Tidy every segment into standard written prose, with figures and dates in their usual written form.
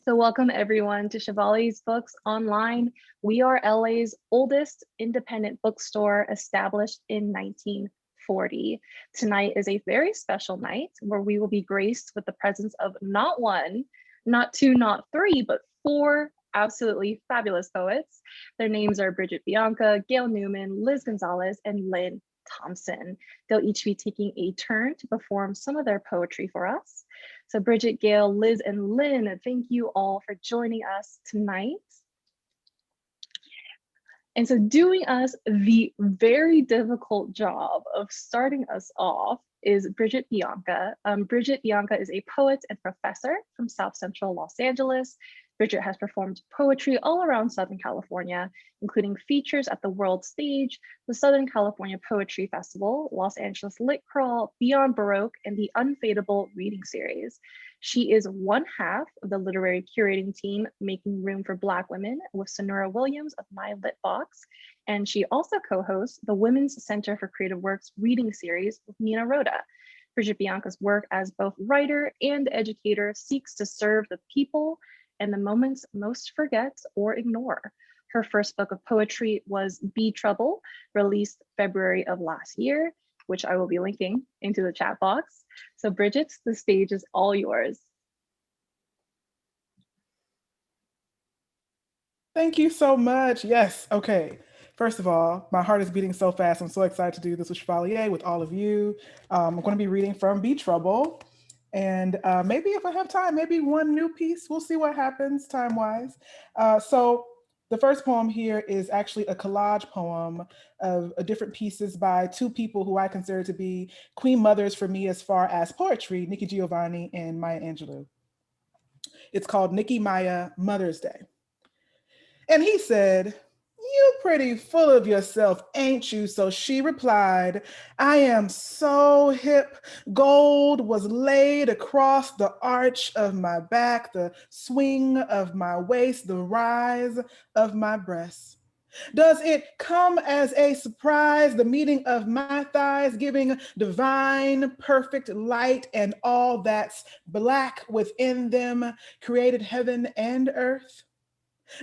So welcome everyone to Chevalier's Books Online. We are LA's oldest independent bookstore, established in 1940. Tonight is a very special night where we will be graced with the presence of not one, not two, not three, but four absolutely fabulous poets. Their names are Bridgette Bianca, Gail Newman, Liz Gonzalez, and Lynne Thompson. They'll each be taking a turn to perform some of their poetry for us. So Bridgette, Gail, Liz, and Lynne, thank you all for joining us tonight. And so doing us the very difficult job of starting us off is Bridgette Bianca. Bridgette Bianca is a poet and professor from South Central Los Angeles. Bridgette has performed poetry all around Southern California, including features at the World Stage, the Southern California Poetry Festival, Los Angeles Lit Crawl, Beyond Baroque, and the Unfadable Reading Series. She is one half of the literary curating team Making Room for Black Women with Sonora Williams of My Lit Box, and she also co-hosts the Women's Center for Creative Works reading series with Nina Rhoda. Bridgette Bianca's work as both writer and educator seeks to serve the people and the moments most forget or ignore. Her first book of poetry was Be Trouble, released February of last year, which I will be linking into the chat box. So Bridgette, the stage is all yours. Thank you so much. Yes, okay. First of all, my heart is beating so fast. I'm so excited to do this with Chevalier, with all of you. I'm going to be reading from Be Trouble. And maybe if I have time, maybe one new piece. We'll see what happens time-wise. So the first poem here is actually a collage poem of different pieces by two people who I consider to be queen mothers for me as far as poetry, Nikki Giovanni and Maya Angelou. It's called Nikki Maya Mother's Day. And he said, "You pretty full of yourself, ain't you?" So she replied, "I am so hip. Gold was laid across the arch of my back, the swing of my waist, the rise of my breasts. Does it come as a surprise, the meeting of my thighs, giving divine, perfect light, and all that's black within them created heaven and earth?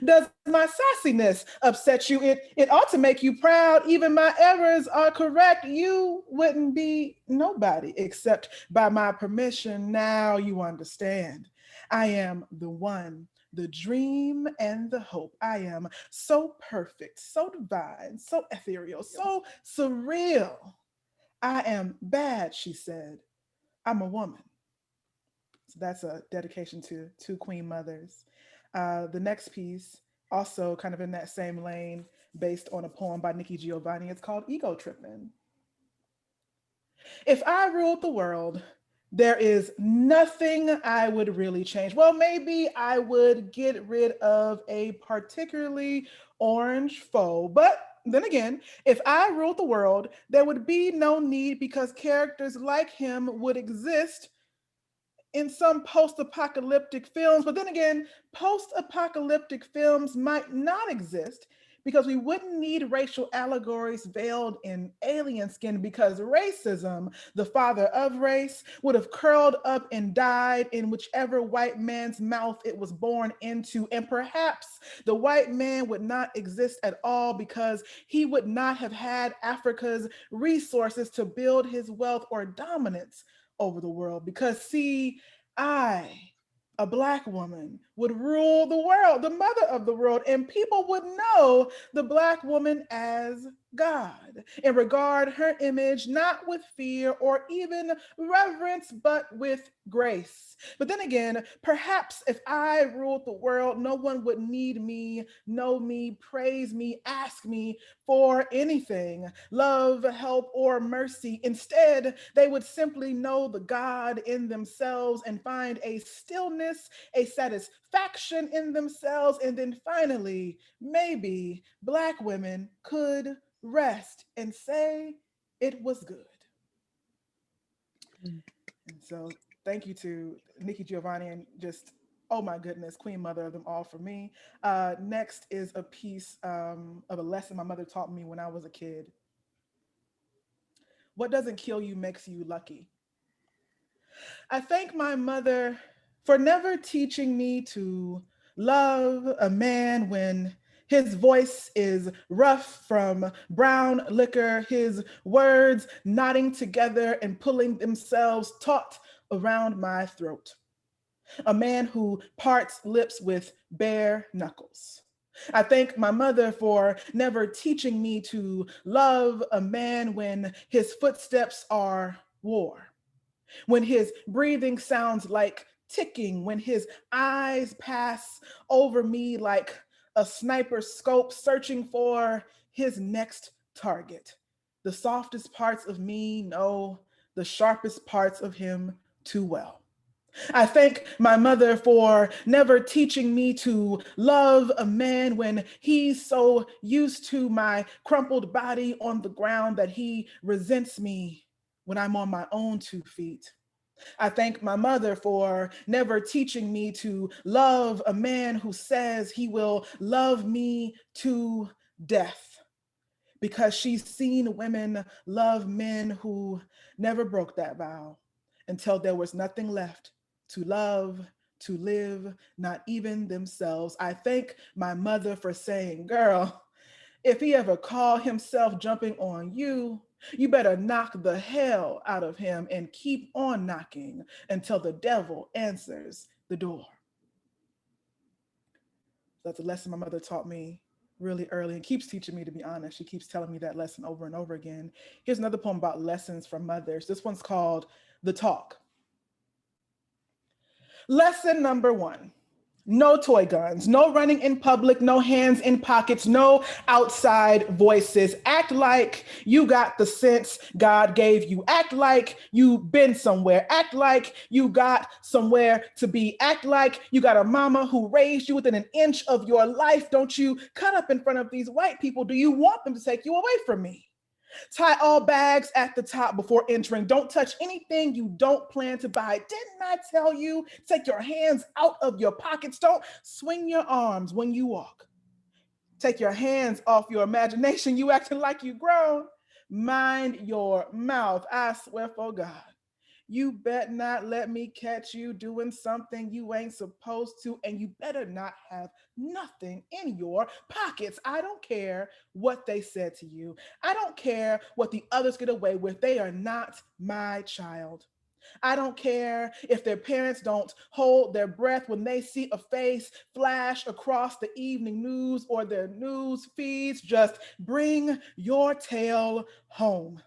Does my sassiness upset you? It ought to make you proud. Even my errors are correct. You wouldn't be nobody except by my permission. Now you understand. I am the one, the dream and the hope. I am so perfect, so divine, so ethereal, so surreal. I am bad," she said. "I'm a woman." So that's a dedication to two queen mothers. The next piece, also kind of in that same lane, based on a poem by Nikki Giovanni. It's called Ego Trippin'. If I ruled the world, there is nothing I would really change. Well, maybe I would get rid of a particularly orange foe, but then again, if I ruled the world, there would be no need because characters like him would exist in some post-apocalyptic films. But then again, post-apocalyptic films might not exist because we wouldn't need racial allegories veiled in alien skin, because racism, the father of race, would have curled up and died in whichever white man's mouth it was born into. And perhaps the white man would not exist at all because he would not have had Africa's resources to build his wealth or dominance over the world. Because, see, I, a Black woman, would rule the world, the mother of the world, and people would know the Black woman as God and regard her image not with fear or even reverence, but with grace. But then again, perhaps if I ruled the world, no one would need me, know me, praise me, ask me for anything, love, help, or mercy. Instead, they would simply know the God in themselves and find a stillness, a satisfaction in themselves. And then finally, maybe Black women could rest and say it was good. And so thank you to Nikki Giovanni, and just, oh my goodness, queen mother of them all for me. Next is a piece of a lesson my mother taught me when I was a kid. What doesn't kill you makes you lucky. I thank my mother for never teaching me to love a man when his voice is rough from brown liquor, his words knotting together and pulling themselves taut around my throat. A man who parts lips with bare knuckles. I thank my mother for never teaching me to love a man when his footsteps are war, when his breathing sounds like ticking, when his eyes pass over me like a sniper's scope searching for his next target. The softest parts of me know the sharpest parts of him too well. I thank my mother for never teaching me to love a man when he's so used to my crumpled body on the ground that he resents me when I'm on my own 2 feet. I thank my mother for never teaching me to love a man who says he will love me to death, because she's seen women love men who never broke that vow until there was nothing left to love, to live, not even themselves. I thank my mother for saying, girl, if he ever call himself jumping on you, you better knock the hell out of him and keep on knocking until the devil answers the door. That's a lesson my mother taught me really early and keeps teaching me, to be honest. She keeps telling me that lesson over and over again. Here's another poem about lessons from mothers. This one's called The Talk. Lesson number 1. No toy guns, no running in public, no hands in pockets, no outside voices. Act like you got the sense God gave you. Act like you've been somewhere. Act like you got somewhere to be. Act like you got a mama who raised you within an inch of your life. Don't you cut up in front of these white people. Do you want them to take you away from me? Tie all bags at the top before entering. Don't touch anything you don't plan to buy. Didn't I tell you? Take your hands out of your pockets. Don't swing your arms when you walk. Take your hands off your imagination. You acting like you grown. Mind your mouth. I swear for God. You better not let me catch you doing something you ain't supposed to, and you better not have nothing in your pockets. I don't care what they said to you. I don't care what the others get away with. They are not my child. I don't care if their parents don't hold their breath when they see a face flash across the evening news or their news feeds. Just bring your tail home.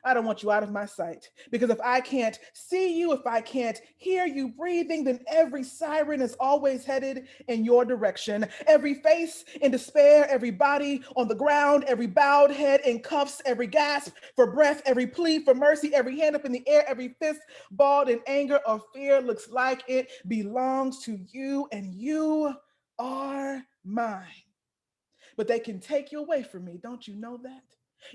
I don't want you out of my sight, because if I can't see you, if I can't hear you breathing, then every siren is always headed in your direction. Every face in despair, every body on the ground, every bowed head in cuffs, every gasp for breath, every plea for mercy, every hand up in the air, every fist balled in anger or fear looks like it belongs to you, and you are mine. But they can take you away from me. Don't you know that?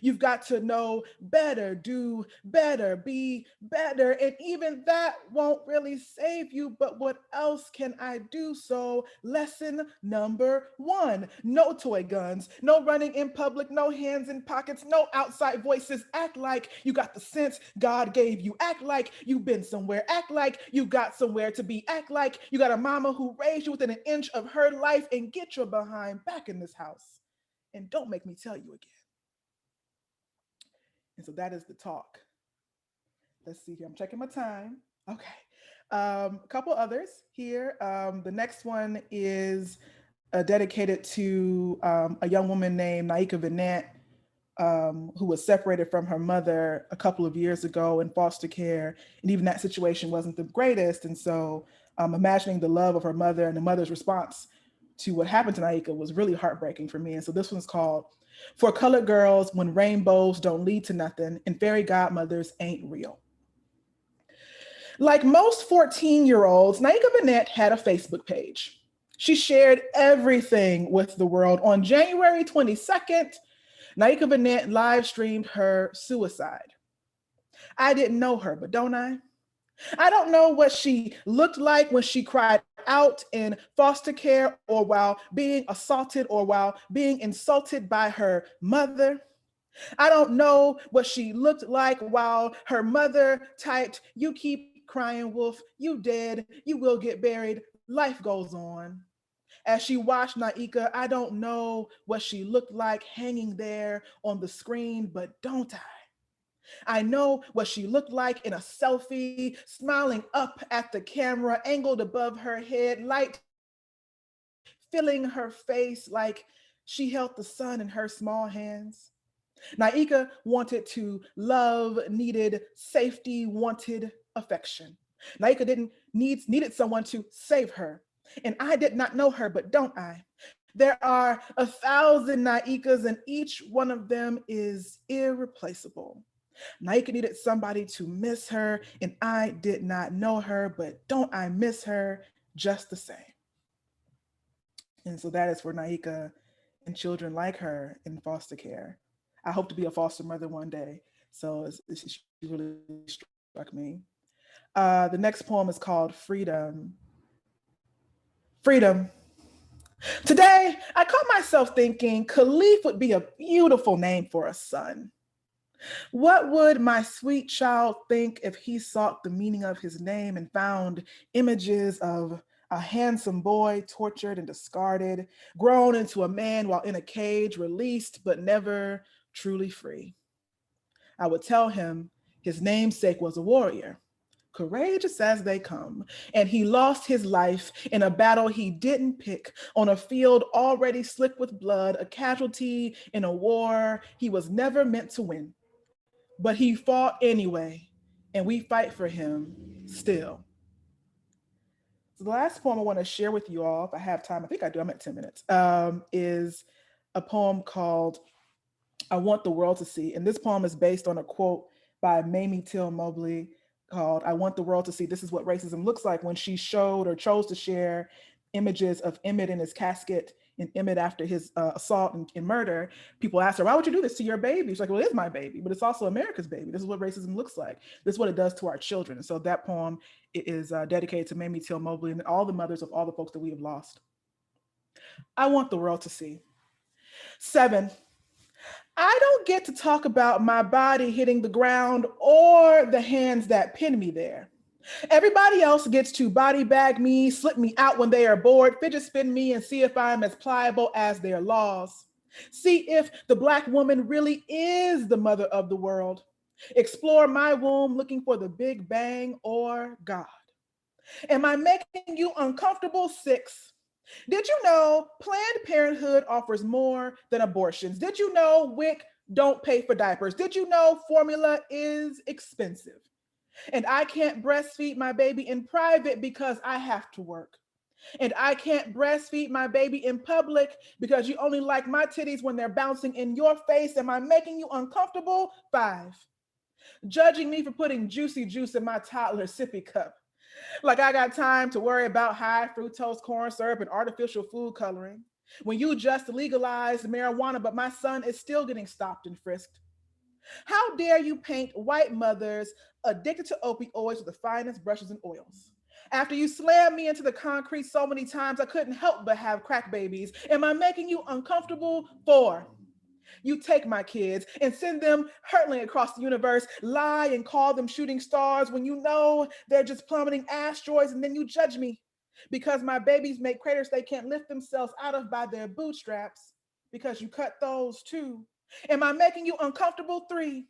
You've got to know better, do better, be better. And even that won't really save you. But what else can I do? So, lesson number 1, no toy guns, no running in public, no hands in pockets, no outside voices. Act like you got the sense God gave you. Act like you've been somewhere. Act like you got somewhere to be. Act like you got a mama who raised you within an inch of her life, and get your behind back in this house. And don't make me tell you again. And so that is the talk. Let's see here. I'm checking my time. Okay. A couple others here. The next one is dedicated to a young woman named Naika Vinette, who was separated from her mother a couple of years ago in foster care. And even that situation wasn't the greatest. And so imagining the love of her mother and the mother's response to what happened to Naika was really heartbreaking for me. And so this one's called For Colored Girls When Rainbows Don't Lead to Nothing and Fairy Godmothers Ain't Real. Like most 14-year-olds, Naika Vinette had a Facebook page. She shared everything with the world. On January 22nd, Naika Vinette live streamed her suicide. I didn't know her, but don't I? I don't know what she looked like when she cried out in foster care or while being assaulted or while being insulted by her mother. I don't know what she looked like while her mother typed, "You keep keep crying, wolf, you dead, you will get buried, life goes on. As she watched Naika, I don't know what she looked like hanging there on the screen, but don't I? I know what she looked like in a selfie, smiling up at the camera, angled above her head, light filling her face like she held the sun in her small hands. Naika wanted to love, needed safety, wanted affection. Naika didn't needed someone to save her. And I did not know her, but don't I? There are 1,000 Naikas, and each one of them is irreplaceable. Naika needed somebody to miss her, and I did not know her, but don't I miss her just the same? And so that is for Naika and children like her in foster care. I hope to be a foster mother one day. So she really struck me. The next poem is called Freedom. Freedom. Today, I caught myself thinking Khalif would be a beautiful name for a son. What would my sweet child think if he sought the meaning of his name and found images of a handsome boy tortured and discarded, grown into a man while in a cage, released but never truly free? I would tell him his namesake was a warrior, courageous as they come, and he lost his life in a battle he didn't pick, on a field already slick with blood, a casualty in a war he was never meant to win. But he fought anyway, and we fight for him still. So the last poem I want to share with you all, if I have time, I think I do, I'm at 10 minutes, is a poem called I Want the World to See. And this poem is based on a quote by Mamie Till Mobley called I Want the World to See. This is what racism looks like, when she showed or chose to share images of Emmett in his casket, and Emmett after his assault and murder. People asked her, why would you do this to your baby? She's like, well, it is my baby, but it's also America's baby. This is what racism looks like. This is what it does to our children. And so that poem is dedicated to Mamie Till Mobley and all the mothers of all the folks that we have lost. I want the world to see. 7, I don't get to talk about my body hitting the ground or the hands that pin me there. Everybody else gets to body bag me, slip me out when they are bored, fidget spin me, and see if I'm as pliable as their laws. See if the Black woman really is the mother of the world. Explore my womb looking for the Big Bang or God. Am I making you uncomfortable? 6. Did you know Planned Parenthood offers more than abortions? Did you know WIC don't pay for diapers? Did you know formula is expensive? And I can't breastfeed my baby in private because I have to work. And I can't breastfeed my baby in public because you only like my titties when they're bouncing in your face. Am I making you uncomfortable? 5. Judging me for putting juicy juice in my toddler's sippy cup. Like I got time to worry about high fructose corn syrup and artificial food coloring. When you just legalized marijuana, but my son is still getting stopped and frisked. How dare you paint white mothers addicted to opioids with the finest brushes and oils? After you slammed me into the concrete so many times, I couldn't help but have crack babies. Am I making you uncomfortable? 4. You take my kids and send them hurtling across the universe, lie and call them shooting stars when you know they're just plummeting asteroids, and then you judge me because my babies make craters they can't lift themselves out of by their bootstraps because you cut those too. Am I making you uncomfortable? 3.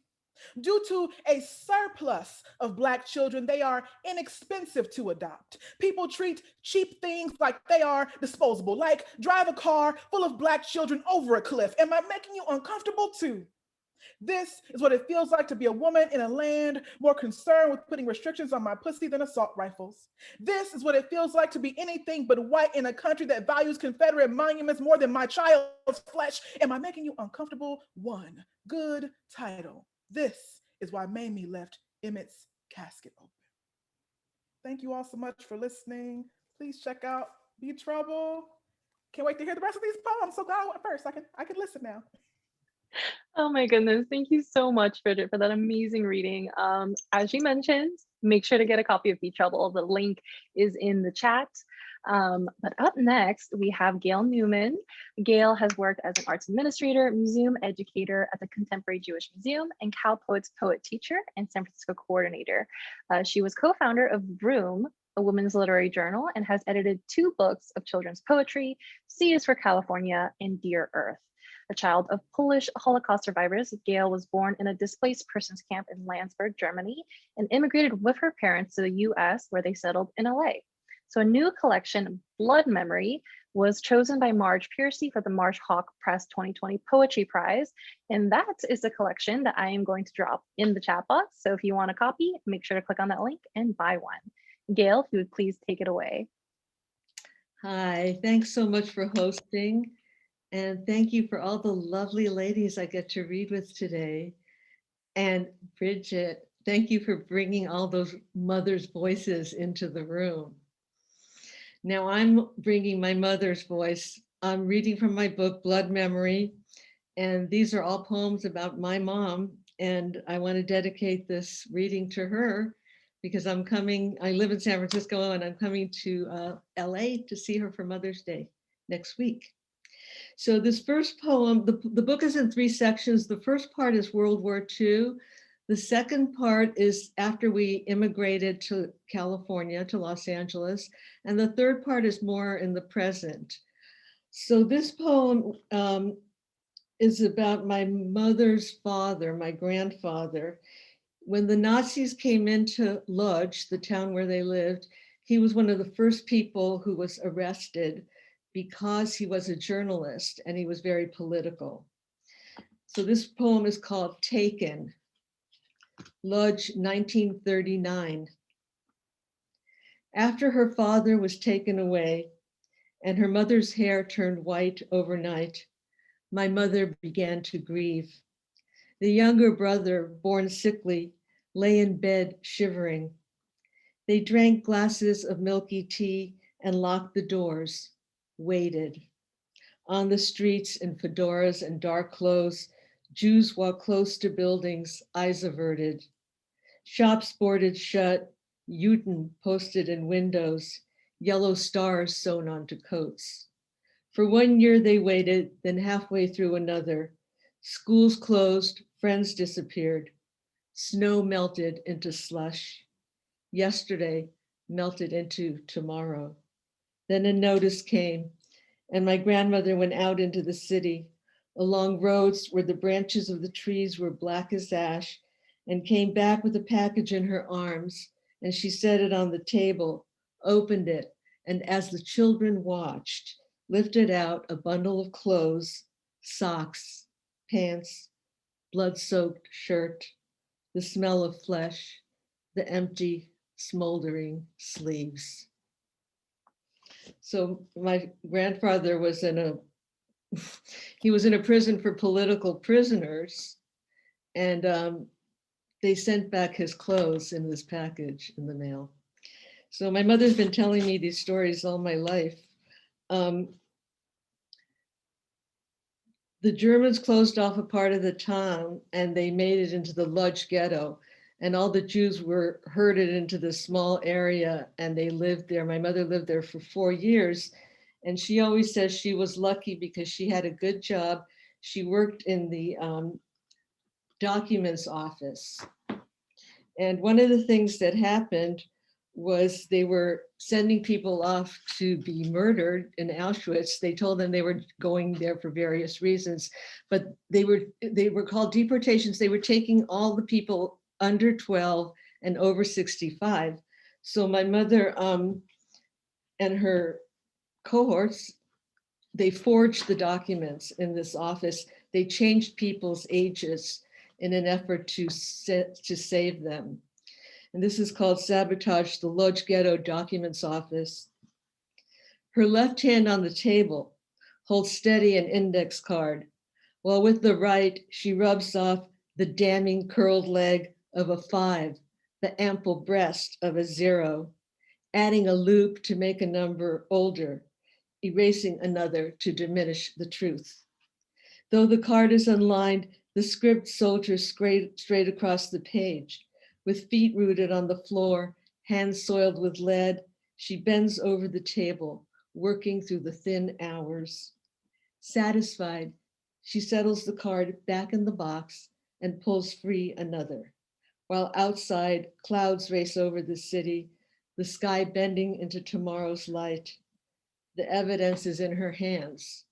Due to a surplus of Black children, they are inexpensive to adopt. People treat cheap things like they are disposable, like drive a car full of Black children over a cliff. Am I making you uncomfortable? 2. This is what it feels like to be a woman in a land more concerned with putting restrictions on my pussy than assault rifles. This is what it feels like to be anything but white in a country that values Confederate monuments more than my child's flesh. Am I making you uncomfortable? 1. Good title. This is why Mamie left Emmett's casket open. Thank you all so much for listening. Please check out Be Trouble. Can't wait to hear the rest of these poems. So glad I went first. I can listen now. Oh my goodness. Thank you so much, Bridget, for that amazing reading. As you mentioned, make sure to get a copy of Be Trouble. The link is in the chat. But up next, we have Gail Newman. Gail has worked as an arts administrator, museum educator at the Contemporary Jewish Museum, and Cal Poet's poet teacher and San Francisco coordinator. She was co-founder of Room, a women's literary journal, and has edited 2 books of children's poetry, C is for California and Dear Earth. A child of Polish Holocaust survivors, Gail was born in a displaced persons camp in Landsberg, Germany, and immigrated with her parents to the US, where they settled in LA. So a new collection, Blood Memory, was chosen by Marge Piercy for the Marsh Hawk Press 2020 Poetry Prize. And that is the collection that I am going to drop in the chat box. So if you want a copy, make sure to click on that link and buy one. Gail, if you would please take it away. Hi, thanks so much for hosting. And thank you for all the lovely ladies I get to read with today. And Bridgette, thank you for bringing all those mothers' voices into the room. Now I'm bringing my mother's voice. I'm reading from my book, Blood Memory. And these are all poems about my mom. And I want to dedicate this reading to her because I live in San Francisco and I'm coming to LA to see her for Mother's Day next week. So this first poem, the book is in 3 sections. The first part is World War II. The second part is after we immigrated to California, to Los Angeles. And the third part is more in the present. So this poem is about my mother's father, my grandfather. When the Nazis came into Lodz, the town where they lived, he was one of the first people who was arrested because he was a journalist and he was very political. So this poem is called Taken. Lodz, 1939. After her father was taken away and her mother's hair turned white overnight, my mother began to grieve. The younger brother, born sickly, lay in bed shivering. They drank glasses of milky tea and locked the doors, waited. On the streets in fedoras and dark clothes, Jews walked close to buildings, eyes averted. Shops boarded shut, Uten posted in windows, yellow stars sewn onto coats. For 1 year they waited, then halfway through another. Schools closed, friends disappeared. Snow melted into slush. Yesterday melted into tomorrow. Then a notice came, and my grandmother went out into the city, along roads where the branches of the trees were black as ash, and came back with a package in her arms, and she set it on the table, opened it, and as the children watched, lifted out a bundle of clothes, socks, pants, blood-soaked shirt, the smell of flesh, the empty, smoldering sleeves. So my grandfather was he was in a prison for political prisoners, and they sent back his clothes in this package in the mail. So my mother's been telling me these stories all my life. The Germans closed off a part of the town and they made it into the Lodz ghetto, and all the Jews were herded into this small area and they lived there. My mother lived there for 4 years, and she always says she was lucky because she had a good job. She worked in the documents office. And one of the things that happened was they were sending people off to be murdered in Auschwitz. They told them they were going there for various reasons, but they were called deportations. They were taking all the people under 12 and over 65. So my mother and her cohorts, they forged the documents in this office. They changed people's ages in an effort to save them. And this is called Sabotage the Lodz Ghetto Documents Office. Her left hand on the table holds steady an index card, while with the right, she rubs off the damning curled leg of a 5, the ample breast of a 0, adding a loop to make a number older, erasing another to diminish the truth. Though the card is unlined, the script soldiers straight across the page, with feet rooted on the floor, hands soiled with lead, She bends over the table, working through the thin hours. Satisfied, she settles the card back in the box and pulls free another. While outside, clouds race over the city, the sky bending into tomorrow's light. The evidence is in her hands.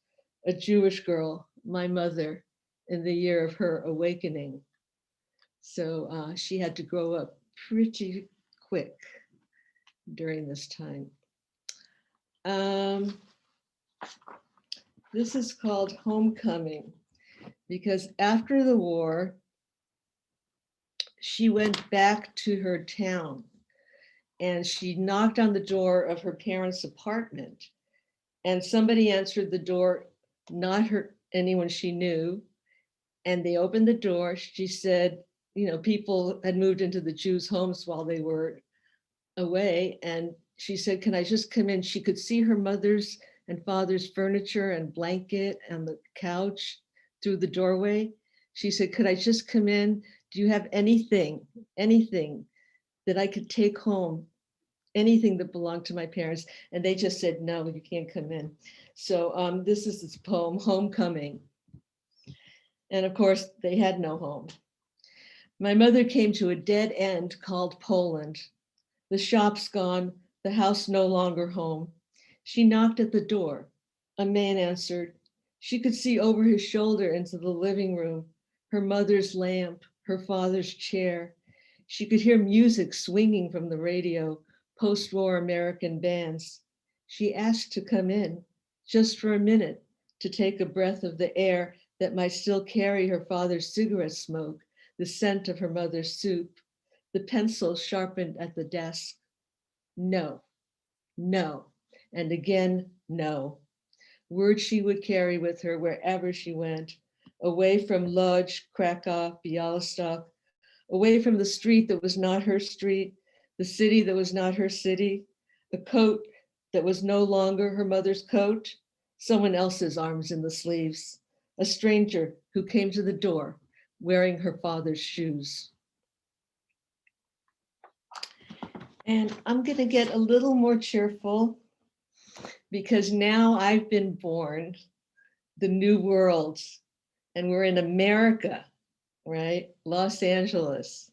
A Jewish girl, my mother, in the year of her awakening. So she had to grow up pretty quick during this time. This is called Homecoming, because after the war, she went back to her town and she knocked on the door of her parents' apartment, and somebody answered the door, not anyone she knew. And they opened the door. She said, you know, people had moved into the Jews' homes while they were away. And she said, can I just come in? She could see her mother's and father's furniture and blanket and the couch through the doorway. She said, could I just come in? Do you have anything that I could take home? Anything that belonged to my parents? And they just said, no, you can't come in. So this is this poem, Homecoming. And of course, they had no home. My mother came to a dead end called Poland. The shop's gone, the house no longer home. She knocked at the door. A man answered. She could see over his shoulder into the living room, her mother's lamp, her father's chair. She could hear music swinging from the radio, post-war American bands. She asked to come in, just for a minute, to take a breath of the air that might still carry her father's cigarette smoke, the scent of her mother's soup, the pencil sharpened at the desk. No, no, and again, no. Words she would carry with her wherever she went, away from Lodz, Krakow, Białystok, away from the street that was not her street, the city that was not her city, a coat that was no longer her mother's coat, someone else's arms in the sleeves, a stranger who came to the door wearing her father's shoes. And I'm gonna get a little more cheerful because now I've been born, the new world, and we're in America, right? Los Angeles.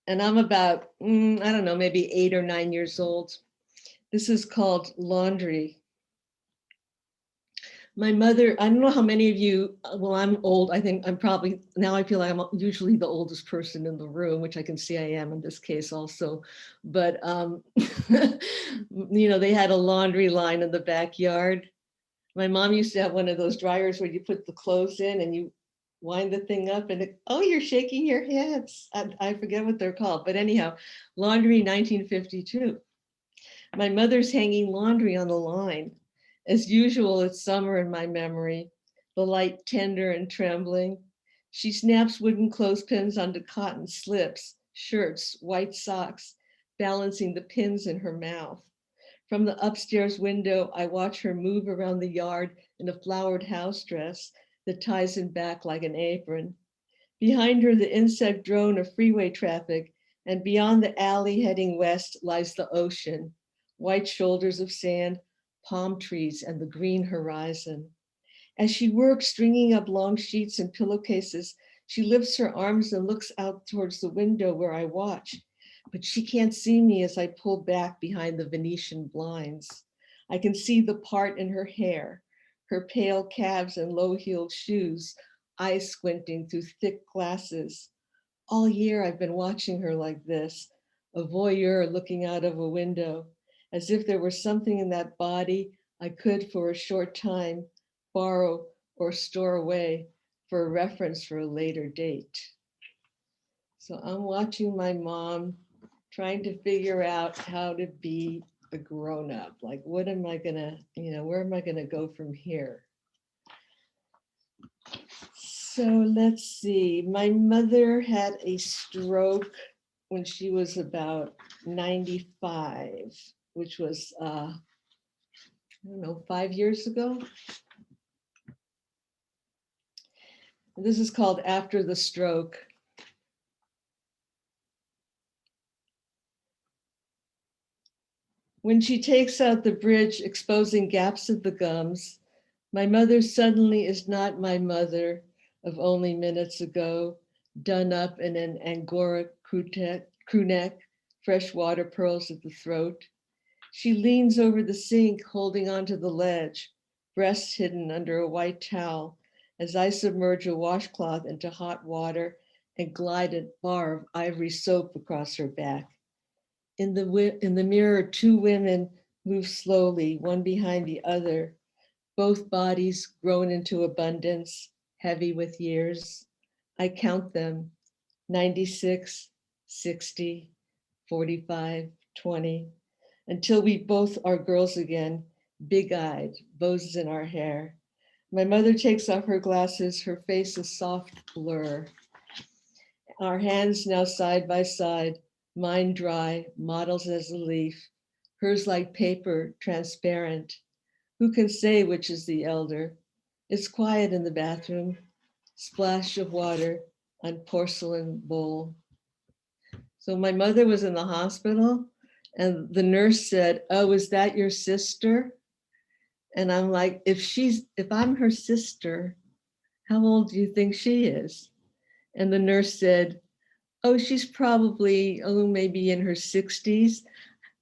And I'm about, I don't know, maybe 8 or 9 years old. This is called Laundry. My mother, I don't know how many of you, well, I'm old. I think I'm probably, now I feel like I'm usually the oldest person in the room, which I can see I am in this case also. But, you know, they had a laundry line in the backyard. My mom used to have one of those dryers where you put the clothes in and you wind the thing up and oh, you're shaking your heads. I forget what they're called, but anyhow, laundry 1952. My mother's hanging laundry on the line. As usual, it's summer in my memory, the light tender and trembling. She snaps wooden clothespins onto cotton slips, shirts, white socks, balancing the pins in her mouth. From the upstairs window, I watch her move around the yard in a flowered house dress that ties in back like an apron. Behind her, the insect drone of freeway traffic, and beyond the alley heading west lies the ocean, white shoulders of sand, palm trees, and the green horizon. As she works, stringing up long sheets and pillowcases, she lifts her arms and looks out towards the window where I watch, but she can't see me as I pull back behind the Venetian blinds. I can see the part in her hair, her pale calves and low-heeled shoes, eyes squinting through thick glasses. All year I've been watching her like this, a voyeur looking out of a window, as if there were something in that body I could, for a short time, borrow or store away for a reference for a later date. So I'm watching my mom trying to figure out how to be a grown-up. Like, what am I gonna, where am I gonna go from here? So let's see, my mother had a stroke when she was about 95, which was, I don't know, 5 years ago. This is called After the Stroke. When she takes out the bridge, exposing gaps of the gums, my mother suddenly is not my mother of only minutes ago, done up in an Angora crew neck, fresh water pearls at the throat. She leans over the sink, holding onto the ledge, breasts hidden under a white towel, as I submerge a washcloth into hot water and glide a bar of ivory soap across her back. In the mirror, two women move slowly, one behind the other, both bodies grown into abundance, heavy with years. I count them, 96, 60, 45, 20, until we both are girls again, big-eyed, bows in our hair. My mother takes off her glasses, her face a soft blur. Our hands now side by side, mine dry, models as a leaf, hers like paper, transparent. Who can say which is the elder? It's quiet in the bathroom, splash of water on porcelain bowl. So my mother was in the hospital and the nurse said, "Oh, is that your sister?" And I'm like, if I'm her sister, how old do you think she is? And the nurse said, "Oh, she's probably, maybe in her 60s.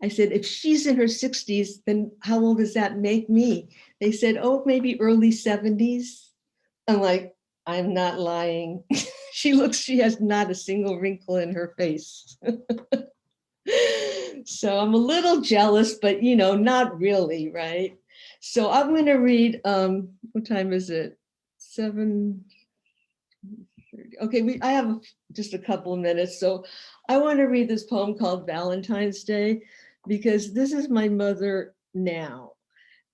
I said, "If she's in her 60s, then how old does that make me?" They said, "Oh, maybe early 70s. I'm like, I'm not lying. She has not a single wrinkle in her face. So I'm a little jealous, but not really, right? So I'm going to read, what time is it? 7:30. Okay, I have just a couple of minutes. So I want to read this poem called Valentine's Day, because this is my mother now.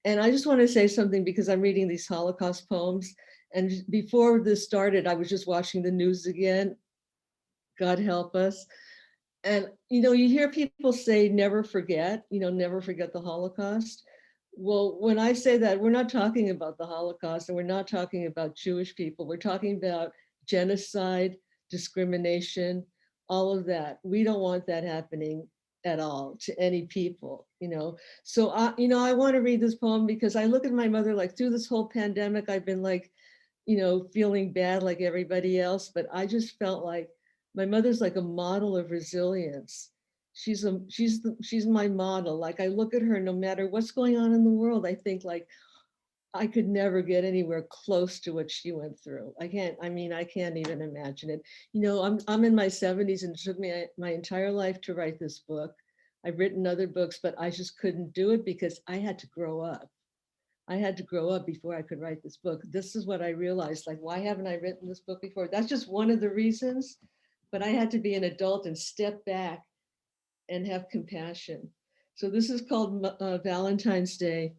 And I just want to say something because I'm reading these Holocaust poems. And before this started, I was just watching the news again. God help us. And, you hear people say, never forget, never forget the Holocaust. Well, when I say that, we're not talking about the Holocaust and we're not talking about Jewish people. We're talking about genocide, discrimination, all of that. We don't want that happening at all to any people, So, I want to read this poem because I look at my mother, like through this whole pandemic, I've been like, feeling bad like everybody else, but I just felt like my mother's like a model of resilience. She's my model. Like I look at her, no matter what's going on in the world, I think like I could never get anywhere close to what she went through. I can't even imagine it. I'm in my 70s and it took me my entire life to write this book. I've written other books, but I just couldn't do it because I had to grow up. I had to grow up before I could write this book. This is what I realized, like, why haven't I written this book before? That's just one of the reasons, but I had to be an adult and step back and have compassion. So this is called Valentine's Day.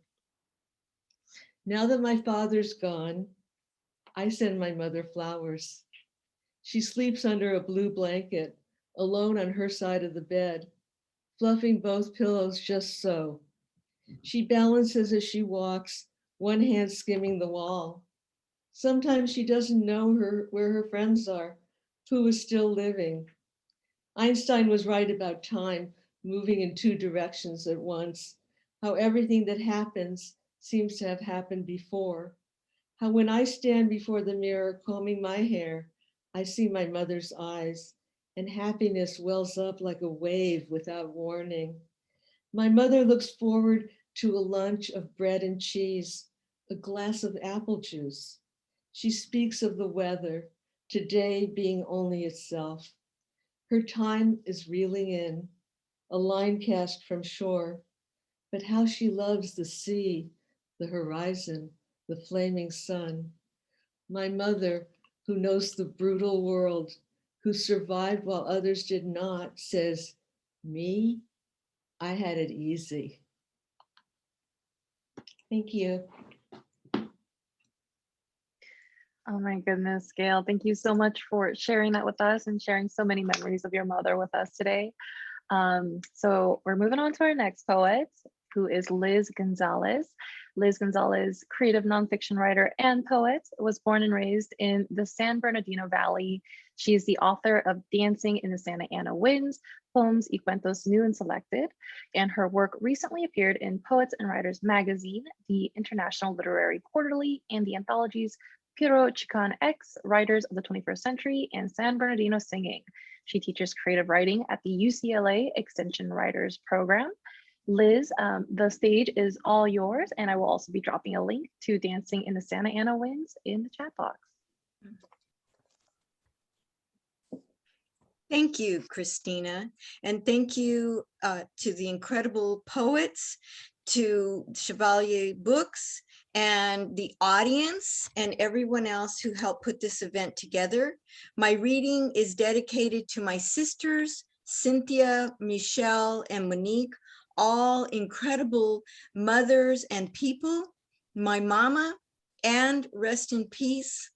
Now that my father's gone, I send my mother flowers. She sleeps under a blue blanket, alone on her side of the bed, fluffing both pillows just so. She balances as she walks, one hand skimming the wall. Sometimes she doesn't know where her friends are, who is still living. Einstein was right about time, moving in two directions at once, how everything that happens seems to have happened before. How when I stand before the mirror combing my hair, I see my mother's eyes, and happiness wells up like a wave without warning. My mother looks forward to a lunch of bread and cheese, a glass of apple juice. She speaks of the weather, today being only itself. Her time is reeling in, a line cast from shore, but how she loves the sea, the horizon, the flaming sun. My mother, who knows the brutal world, who survived while others did not, says, "Me, I had it easy." Thank you. Oh my goodness, Gail, thank you so much for sharing that with us and sharing so many memories of your mother with us today. So we're moving on to our next poet, who is Liz Gonzalez. Liz Gonzalez, creative nonfiction writer and poet, was born and raised in the San Bernardino Valley. She is the author of Dancing in the Santa Ana Winds, poems y cuentos new and selected, and her work recently appeared in Poets and Writers magazine, the International Literary Quarterly, and the anthologies Piro Chican X, Writers of the 21st Century, and San Bernardino Singing. She teaches creative writing at the UCLA Extension Writers Program. Liz, the stage is all yours, and I will also be dropping a link to Dancing in the Santa Ana Winds in the chat box. Thank you, Christina, and thank you to the incredible poets, to Chevalier Books, and the audience, and everyone else who helped put this event together. My reading is dedicated to my sisters, Cynthia, Michelle, and Monique, all incredible mothers and people, my mama, and rest in peace,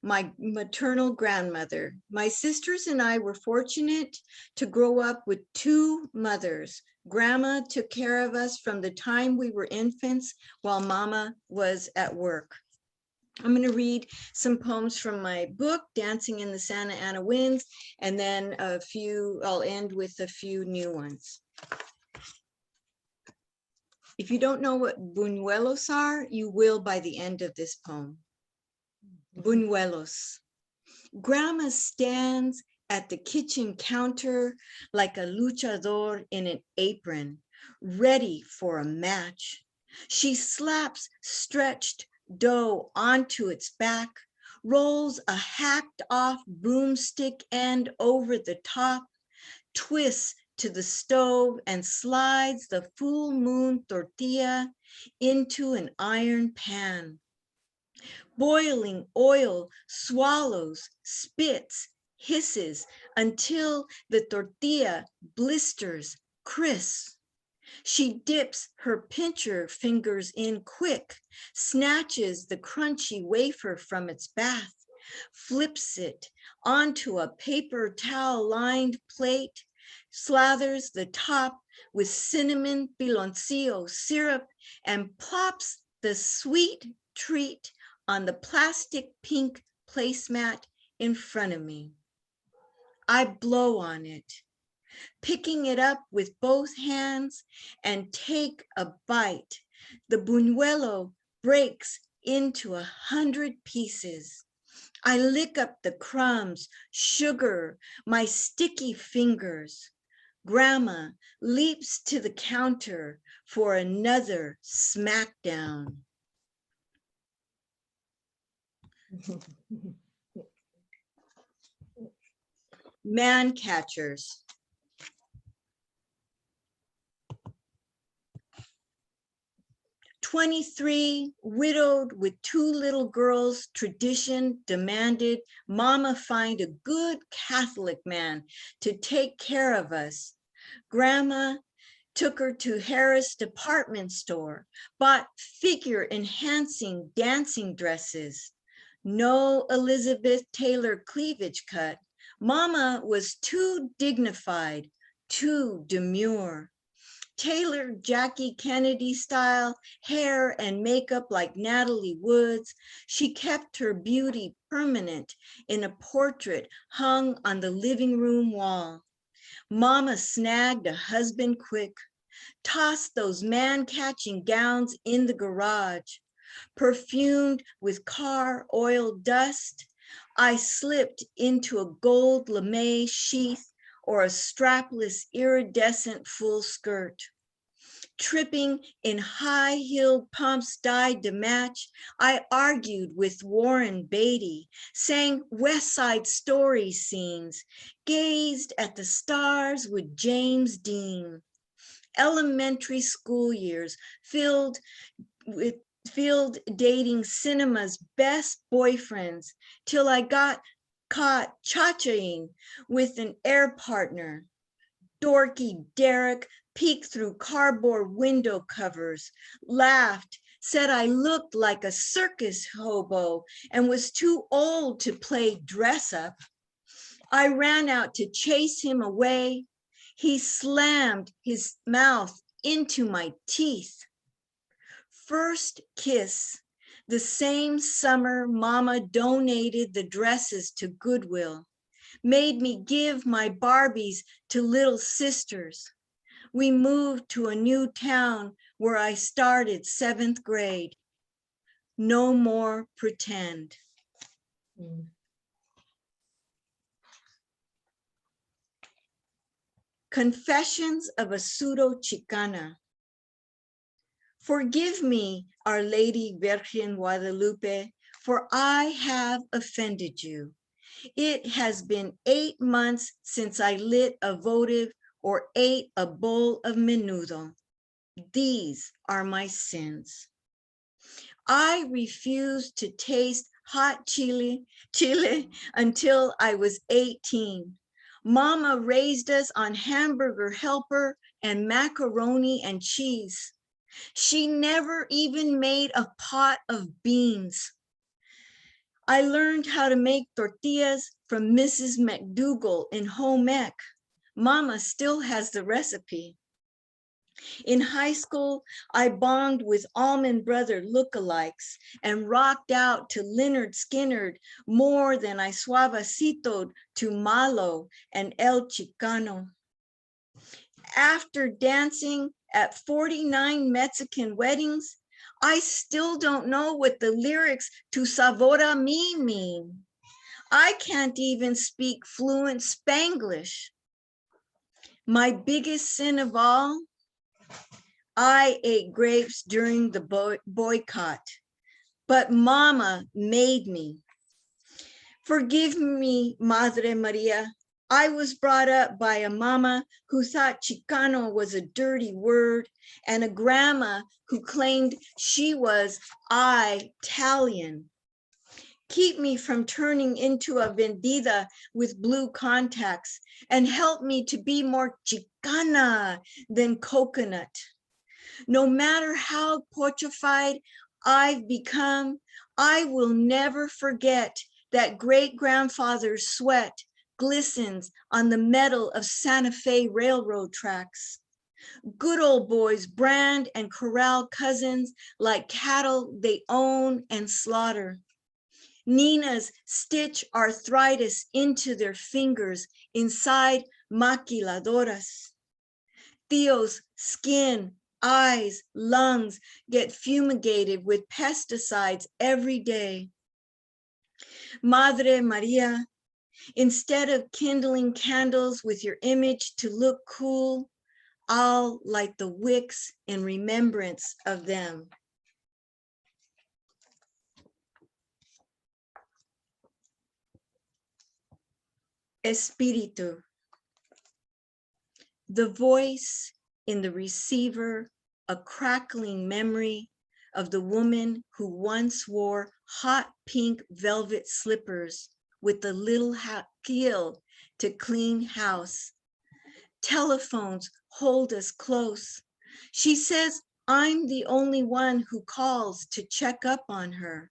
my maternal grandmother. My sisters and I were fortunate to grow up with two mothers. Grandma took care of us from the time we were infants while Mama was at work. I'm going to read some poems from my book, Dancing in the Santa Ana Winds, and then I'll end with a few new ones. If you don't know what buñuelos are, you will by the end of this poem. Buñuelos. Grandma stands at the kitchen counter like a luchador in an apron, ready for a match. She slaps stretched dough onto its back, rolls a hacked off broomstick end over the top, twists to the stove and slides the full moon tortilla into an iron pan. Boiling oil swallows, spits, hisses until the tortilla blisters crisp. She dips her pincher fingers in quick, snatches the crunchy wafer from its bath, flips it onto a paper towel lined plate, slathers the top with cinnamon piloncillo syrup, and plops the sweet treat on the plastic pink placemat in front of me. I blow on it, picking it up with both hands and take a bite. The buñuelo breaks into 100 pieces. I lick up the crumbs, sugar, my sticky fingers. Grandma leaps to the counter for another smackdown. Man catchers. "23, widowed with two little girls, tradition demanded Mama find a good Catholic man to take care of us. Grandma took her to Harris department store, bought figure enhancing dancing dresses. No Elizabeth Taylor cleavage cut. Mama was too dignified, too demure. Tailored Jackie Kennedy style hair and makeup like Natalie Wood's. She kept her beauty permanent in a portrait hung on the living room wall. Mama snagged a husband quick, tossed those man-catching gowns in the garage. Perfumed with car oil dust, I slipped into a gold lame sheath or a strapless iridescent full skirt. Tripping in high-heeled pumps dyed to match, I argued with Warren Beatty, sang West Side Story scenes, gazed at the stars with James Dean. Elementary school years filled dating cinema's best boyfriends till I got caught cha-chaing with an air partner. Dorky Derek peeked through cardboard window covers, laughed, said I looked like a circus hobo and was too old to play dress up. I ran out to chase him away. He slammed his mouth into my teeth. First kiss, the same summer Mama donated the dresses to Goodwill. made me give my Barbies to little sisters. We moved to a new town where I started 7th grade. No more pretend. Mm. Confessions of a Pseudo-Chicana. Forgive me, Our Lady Virgen Guadalupe, for I have offended you. It has been 8 months since I lit a votive or ate a bowl of menudo. These are my sins. I refused to taste hot chili until I was 18. Mama raised us on hamburger helper and macaroni and cheese. She never even made a pot of beans. I learned how to make tortillas from Mrs. McDougall in home ec. Mama still has the recipe. In high school, I bonged with Allman Brother lookalikes and rocked out to Leonard Skinner more than I suavecitoed to Malo and El Chicano. After dancing at 49 Mexican weddings, I still don't know what the lyrics to Sabor a mí mean. I can't even speak fluent Spanglish. My biggest sin of all, I ate grapes during the boycott, but Mama made me. Forgive me, Madre Maria. I was brought up by a mama who thought Chicano was a dirty word and a grandma who claimed she was Italian. Keep me from turning into a vendida with blue contacts and help me to be more Chicana than coconut. No matter how pochified I've become, I will never forget that great-grandfather's sweat glistens on the metal of Santa Fe railroad tracks. Good old boys brand and corral cousins like cattle they own and slaughter. Ninas stitch arthritis into their fingers inside maquiladoras. Theo's skin, eyes, lungs get fumigated with pesticides every day. Madre Maria, instead of kindling candles with your image to look cool, I'll light the wicks in remembrance of them. Espíritu. The voice in the receiver, a crackling memory of the woman who once wore hot pink velvet slippers with the little heel to clean house. Telephones hold us close. She says I'm the only one who calls to check up on her.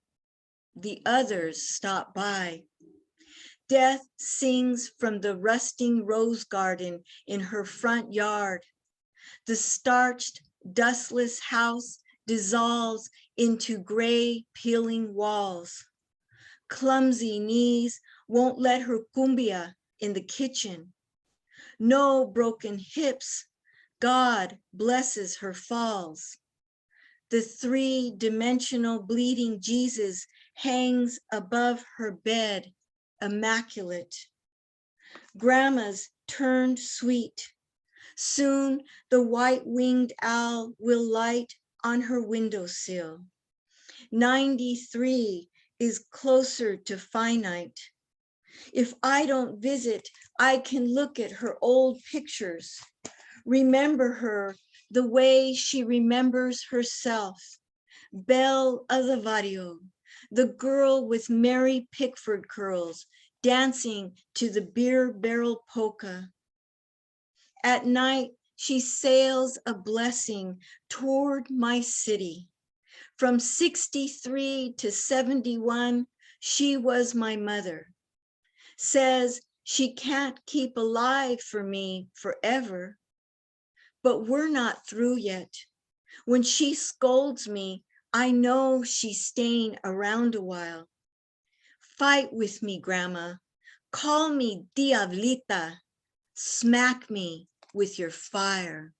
The others stop by. Death sings from the rusting rose garden in her front yard. The starched, dustless house dissolves into gray, peeling walls. Clumsy knees won't let her cumbia in the kitchen. No broken hips. God blesses her falls. The three-dimensional bleeding Jesus hangs above her bed, immaculate. Grandma's turned sweet. Soon the white-winged owl will light on her windowsill. 93 is closer to finite. If I don't visit, I can look at her old pictures, remember her the way she remembers herself. Belle of the Barrio, the girl with Mary Pickford curls, dancing to the beer barrel polka. At night, she sails a blessing toward my city. From 63 to 71, she was my mother. Says she can't keep alive for me forever. But we're not through yet. When she scolds me, I know she's staying around a while. Fight with me, Grandma. Call me diablita, smack me with your fire.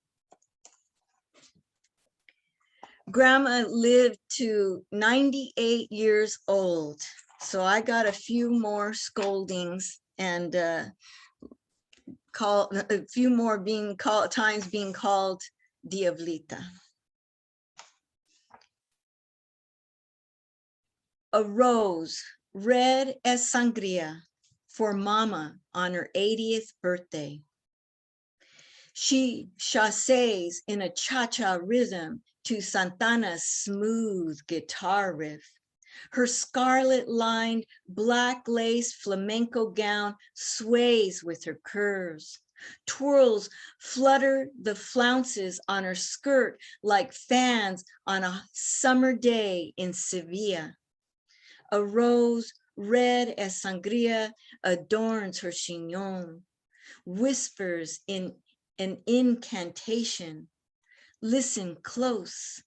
Grandma lived to 98 years old, so I got a few more scoldings and a few more times being called diablita. A rose, red as sangria, for Mama on her 80th birthday. She chasses in a cha-cha rhythm to Santana's smooth guitar riff. Her scarlet-lined, black lace flamenco gown sways with her curves. Twirls flutter the flounces on her skirt like fans on a summer day in Sevilla. A rose red as sangria adorns her chignon, whispers in an incantation. Listen close.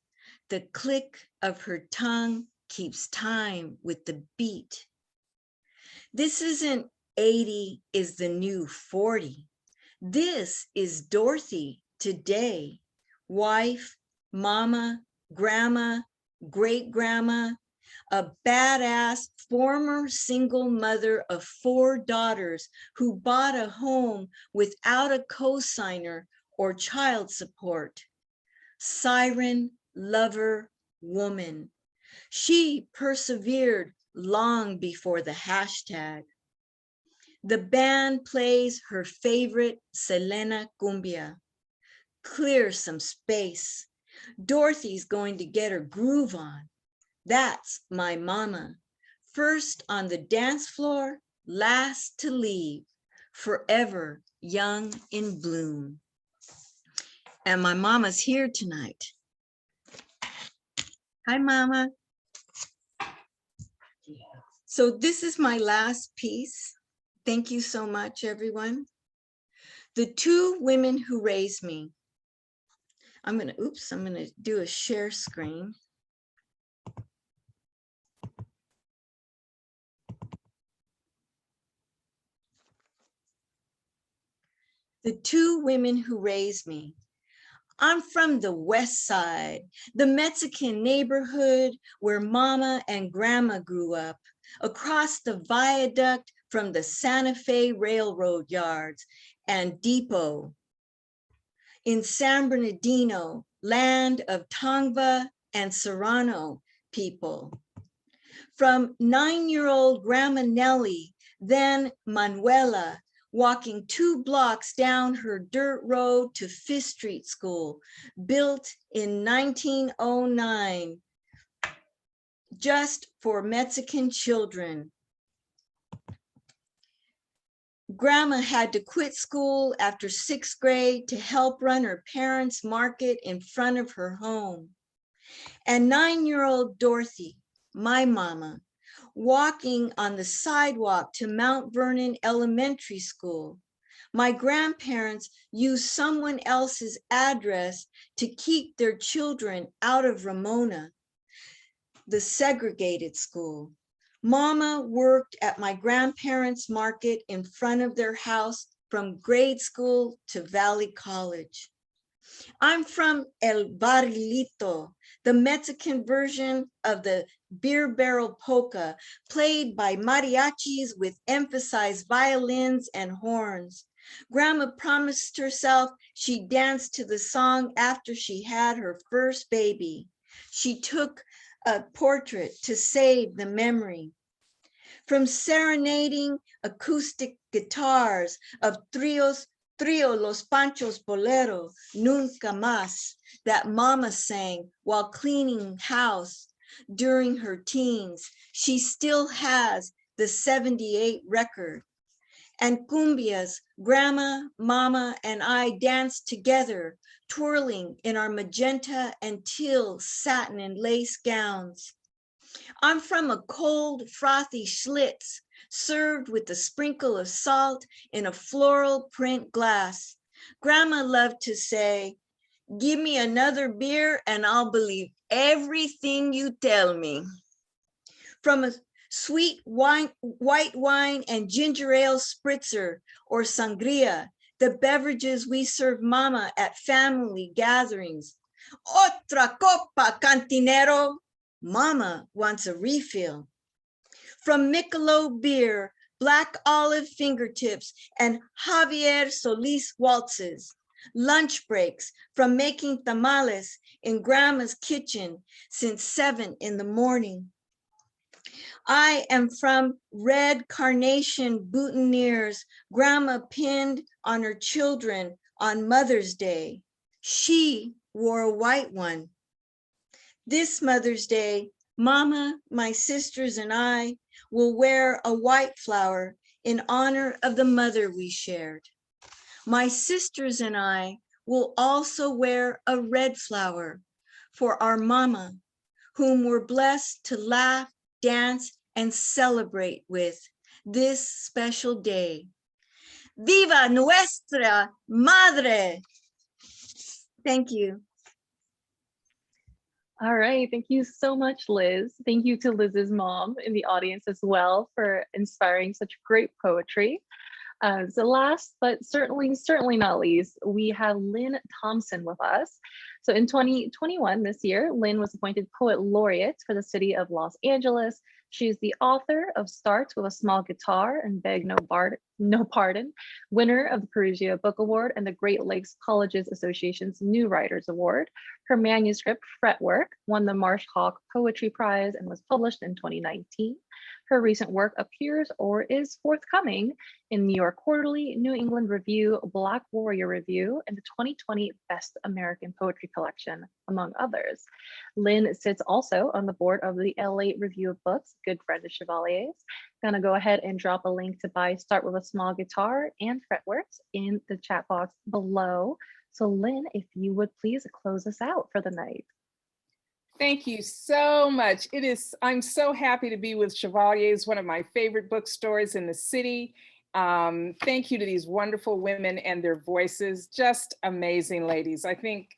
The click of her tongue keeps time with the beat. This isn't 80 is the new 40. This is Dorothy today. Wife, mama, grandma, great-grandma, a badass former single mother of 4 daughters who bought a home without a co-signer or child support. Siren, lover, woman. She persevered long before the hashtag. The band plays her favorite Selena cumbia. Clear some space. Dorothy's going to get her groove on. That's my mama. First on the dance floor, last to leave, forever young in bloom. And my mama's here tonight. Hi, Mama. So this is my last piece. Thank you so much, everyone. The 2 women who raised me. I'm gonna do a share screen. The 2 women who raised me. I'm from the West Side, the Mexican neighborhood where Mama and Grandma grew up, across the viaduct from the Santa Fe Railroad yards and depot. In San Bernardino, land of Tongva and Serrano people. From 9-year-old Grandma Nellie, then Manuela, walking 2 blocks down her dirt road to Fifth Street School, built in 1909, just for Mexican children. Grandma had to quit school after 6th grade to help run her parents' market in front of her home. And 9-year-old Dorothy, my mama, walking on the sidewalk to Mount Vernon Elementary School. My grandparents used someone else's address to keep their children out of Ramona, the segregated school. Mama worked at my grandparents' market in front of their house from grade school to Valley College. I'm from El Barrilito, the Mexican version of the beer barrel polka, played by mariachis with emphasized violins and horns. Grandma promised herself she'd dance to the song after she had her first baby. She took a portrait to save the memory. From serenading acoustic guitars of Trio Los Panchos Bolero, Nunca Más, that Mama sang while cleaning house during her teens, she still has the 78 record. And cumbias, Grandma, Mama, and I danced together, twirling in our magenta and teal satin and lace gowns. I'm from a cold, frothy Schlitz, served with a sprinkle of salt in a floral print glass. Grandma loved to say, "Give me another beer and I'll believe everything you tell me." From a Sweet wine, white wine and ginger ale spritzer or sangria, the beverages we serve mama at family gatherings. Otra copa, cantinero. Mama wants a refill. From Michelob beer, Black Olive fingertips, and Javier Solis waltzes. Lunch breaks from making tamales in grandma's kitchen since 7 in the morning. I am from red carnation boutonnieres grandma pinned on her children on Mother's Day. She wore a white one. This Mother's Day, Mama, my sisters, and I will wear a white flower in honor of the mother we shared. My sisters and I will also wear a red flower for our mama, whom we're blessed to laugh, dance, and celebrate with this special day. Viva nuestra madre! Thank you. All right, thank you so much, Liz. Thank you to Liz's mom in the audience as well for inspiring such great poetry. So last, but certainly not least, we have Lynne Thompson with us. So in 2021, this year, Lynne was appointed Poet Laureate for the city of Los Angeles. She's the author of Start with a Small Guitar and Beg No Pardon, winner of the Perugia Book Award and the Great Lakes Colleges Association's New Writers Award. Her manuscript, Fretwork, won the Marsh Hawk Poetry Prize and was published in 2019. Her recent work appears or is forthcoming in New York Quarterly, New England Review, Black Warrior Review, and the 2020 Best American Poetry Collection, among others. Lynne sits also on the board of the LA Review of Books, good friend of Chevalier's. Gonna go ahead and drop a link to buy Start with a Small Guitar and Fretworks in the chat box below. So Lynne, if you would please close us out for the night. Thank you so much. I'm so happy to be with Chevalier. It's one of my favorite bookstores in the city. Thank you to these wonderful women and their voices. Just amazing ladies. I think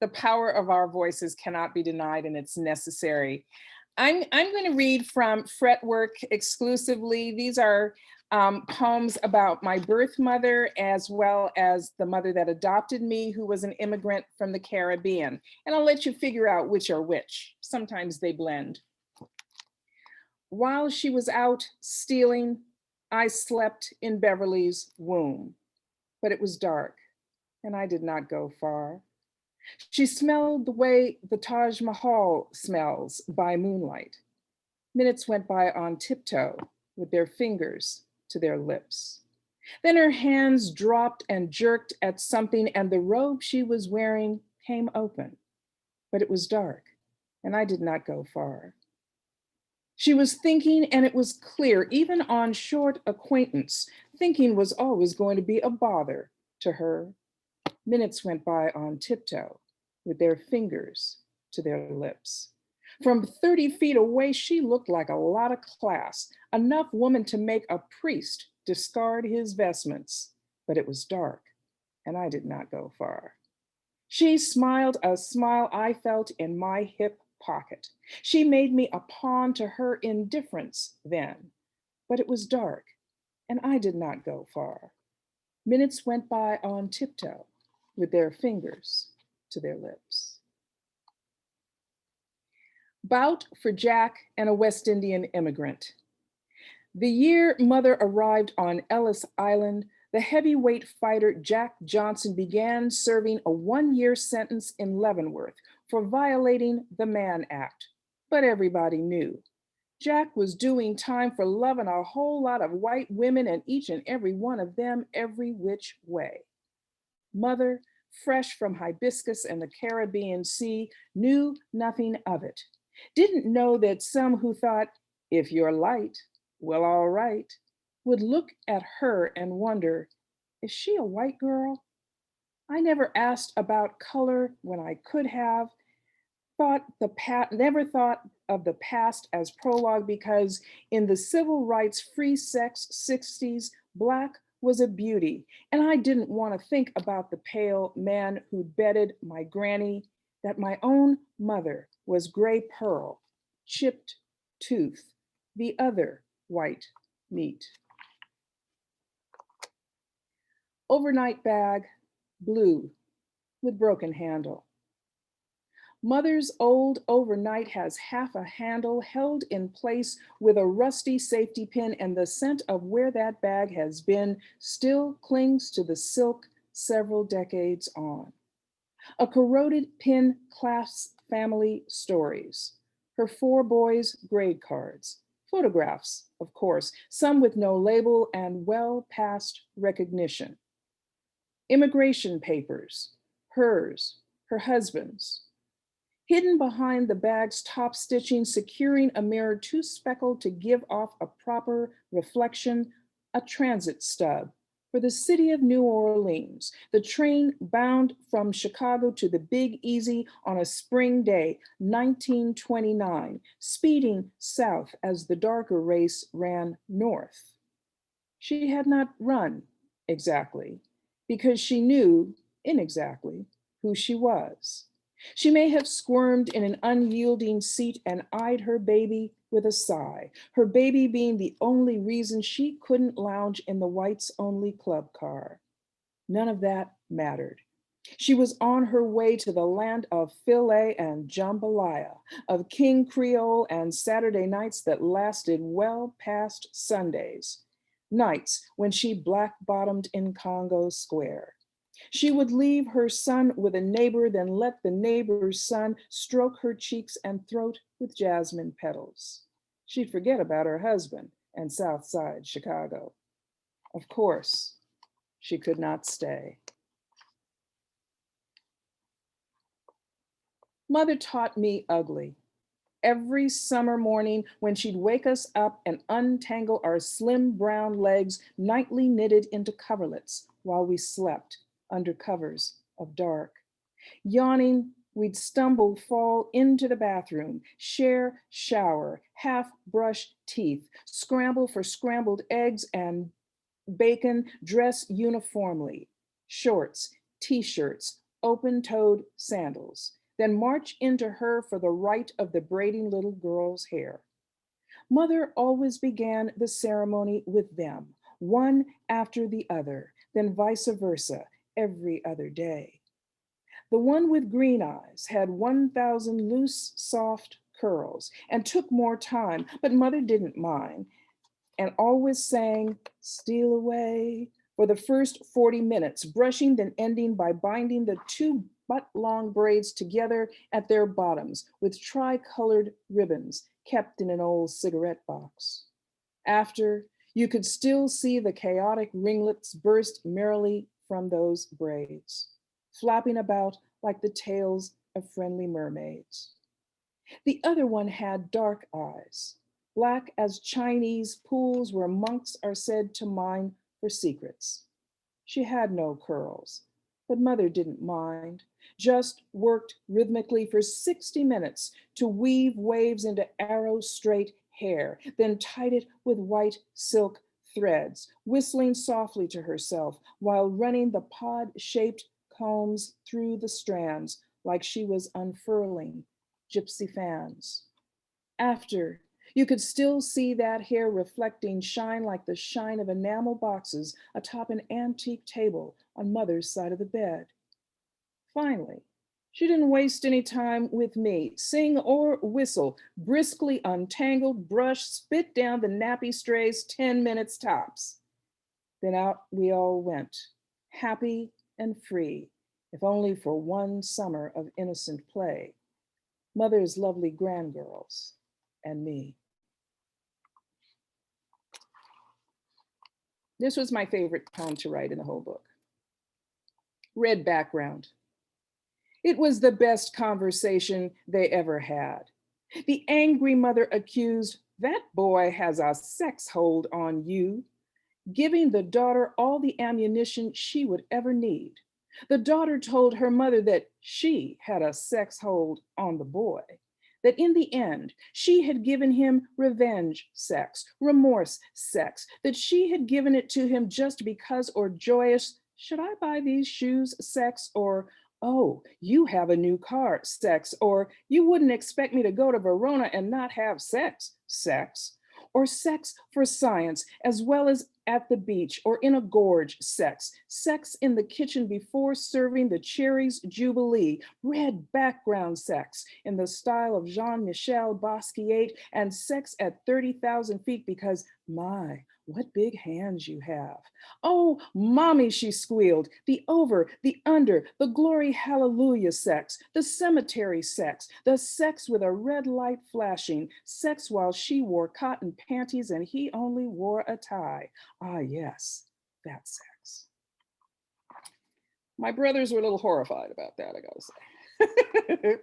the power of our voices cannot be denied, and it's necessary. I'm going to read from Fretwork exclusively. These are poems about my birth mother, as well as the mother that adopted me, who was an immigrant from the Caribbean. And I'll let you figure out which are which. Sometimes they blend. While she was out stealing, I slept in Beverly's womb, but it was dark and I did not go far. She smelled the way the Taj Mahal smells by moonlight. Minutes went by on tiptoe with their fingers to their lips. Then her hands dropped and jerked at something, and the robe she was wearing came open, but it was dark and I did not go far. She was thinking, and it was clear, even on short acquaintance, thinking was always going to be a bother to her. Minutes went by on tiptoe with their fingers to their lips. From 30 feet away, she looked like a lot of class, enough woman to make a priest discard his vestments, but it was dark and I did not go far. She smiled a smile I felt in my hip pocket. She made me a pawn to her indifference then, but it was dark and I did not go far. Minutes went by on tiptoe with their fingers to their lips. Bout for Jack and a West Indian immigrant. The year Mother arrived on Ellis Island, the heavyweight fighter Jack Johnson began serving a 1-year sentence in Leavenworth for violating the Mann Act. But everybody knew Jack was doing time for loving a whole lot of white women, and each and every one of them every which way. Mother, fresh from hibiscus and the Caribbean Sea, knew nothing of it. Didn't know that some who thought, if you're light, well, all right, would look at her and wonder, is she a white girl? I never asked about color when I could have. Never thought of the past as prologue, because in the civil rights free sex 60s, Black was a beauty. And I didn't want to think about the pale man who'd bedded my granny, that my own mother was gray pearl, chipped tooth, the other white meat. Overnight bag, blue, with broken handle. Mother's old overnight has half a handle held in place with a rusty safety pin, and the scent of where that bag has been still clings to the silk several decades on. A corroded pin clasps family stories. Her 4 boys' grade cards, photographs, of course, some with no label and well past recognition. Immigration papers, hers, her husband's. Hidden behind the bag's top stitching, securing a mirror too speckled to give off a proper reflection, a transit stub for the city of New Orleans, the train bound from Chicago to the Big Easy on a spring day, 1929, speeding south as the darker race ran north. She had not run exactly, because she knew inexactly who she was. She may have squirmed in an unyielding seat and eyed her baby with a sigh, her baby being the only reason she couldn't lounge in the whites-only club car. None of that mattered. She was on her way to the land of filet and jambalaya, of King Creole and Saturday nights that lasted well past Sundays, nights when she black-bottomed in Congo Square. She would leave her son with a neighbor, then let the neighbor's son stroke her cheeks and throat with jasmine petals. She'd forget about her husband and South Side Chicago. Of course, she could not stay. Mother taught me ugly. Every summer morning when she'd wake us up and untangle our slim brown legs, nightly knitted into coverlets while we slept under covers of dark. Yawning, we'd stumble, fall into the bathroom, share shower, half brush teeth, scramble for scrambled eggs and bacon, dress uniformly, shorts, t-shirts, open-toed sandals, then march into her for the right of the braiding little girl's hair. Mother always began the ceremony with them, one after the other, then vice versa, every other day. The one with green eyes had 1,000 loose, soft curls and took more time, but Mother didn't mind and always sang "Steal Away" for the first 40 minutes, brushing then ending by binding the 2 butt-long braids together at their bottoms with tri-colored ribbons kept in an old cigarette box. After, you could still see the chaotic ringlets burst merrily from those braids, flapping about like the tails of friendly mermaids. The other one had dark eyes, black as Chinese pools where monks are said to mine for secrets. She had no curls, but Mother didn't mind, just worked rhythmically for 60 minutes to weave waves into arrow straight hair, then tied it with white silk threads, whistling softly to herself while running the pod-shaped combs through the strands like she was unfurling gypsy fans. After, you could still see that hair reflecting shine like the shine of enamel boxes atop an antique table on Mother's side of the bed. Finally, she didn't waste any time with me. Sing or whistle, briskly untangled, brush, spit down the nappy strays, 10 minutes tops. Then out we all went, happy and free, if only for one summer of innocent play. Mother's lovely grandgirls and me. This was my favorite poem to write in the whole book. Red background. It was the best conversation they ever had. The angry mother accused, "That boy has a sex hold on you," giving the daughter all the ammunition she would ever need. The daughter told her mother that she had a sex hold on the boy, that in the end, she had given him revenge sex, remorse sex, that she had given it to him just because, or joyous, "Should I buy these shoes" sex, or "Oh, you have a new car" sex, or "You wouldn't expect me to go to Verona and not have sex" sex, or sex for science, as well as at the beach or in a gorge sex, sex in the kitchen before serving the cherries jubilee, red background sex in the style of Jean-Michel Basquiat, and sex at 30,000 feet because my, what big hands you have. Oh, mommy, she squealed, the over, the under, the glory hallelujah sex, the cemetery sex, the sex with a red light flashing, sex while she wore cotton panties and he only wore a tie. Ah, yes, that sex. My brothers were a little horrified about that, I gotta say.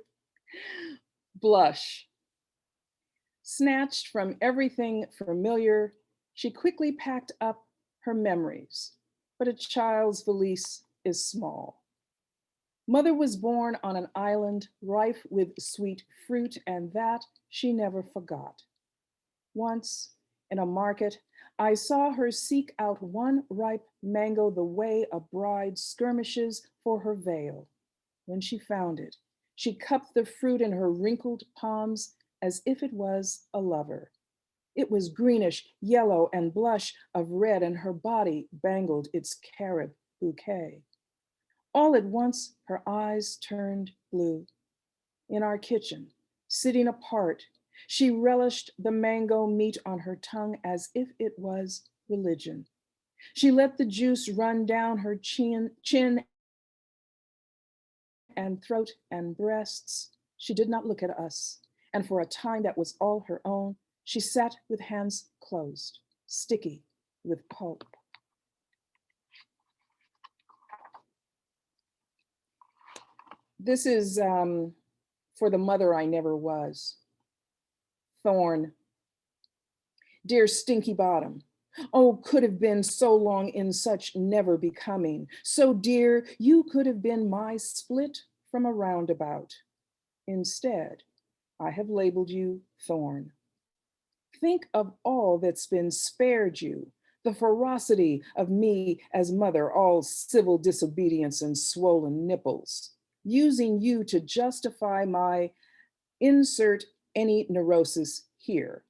Blush. Snatched from everything familiar, she quickly packed up her memories, but a child's valise is small. Mother was born on an island rife with sweet fruit, and that she never forgot. Once, in a market, I saw her seek out one ripe mango the way a bride skirmishes for her veil. When she found it, she cupped the fruit in her wrinkled palms as if it was a lover. It was greenish, yellow, and blush of red, and her body bangled its carob bouquet. All at once, her eyes turned blue. In our kitchen, sitting apart, she relished the mango meat on her tongue as if it was religion. She let the juice run down her chin and throat and breasts. She did not look at us, and for a time that was all her own, she sat with hands closed, sticky with pulp. This is for the mother I never was. Thorn. Dear Stinky Bottom, oh, could have been so long in such never becoming. So dear, you could have been my split from a roundabout. Instead, I have labeled you Thorn. Think of all that's been spared you, the ferocity of me as mother, all civil disobedience and swollen nipples, using you to justify my insert any neurosis here,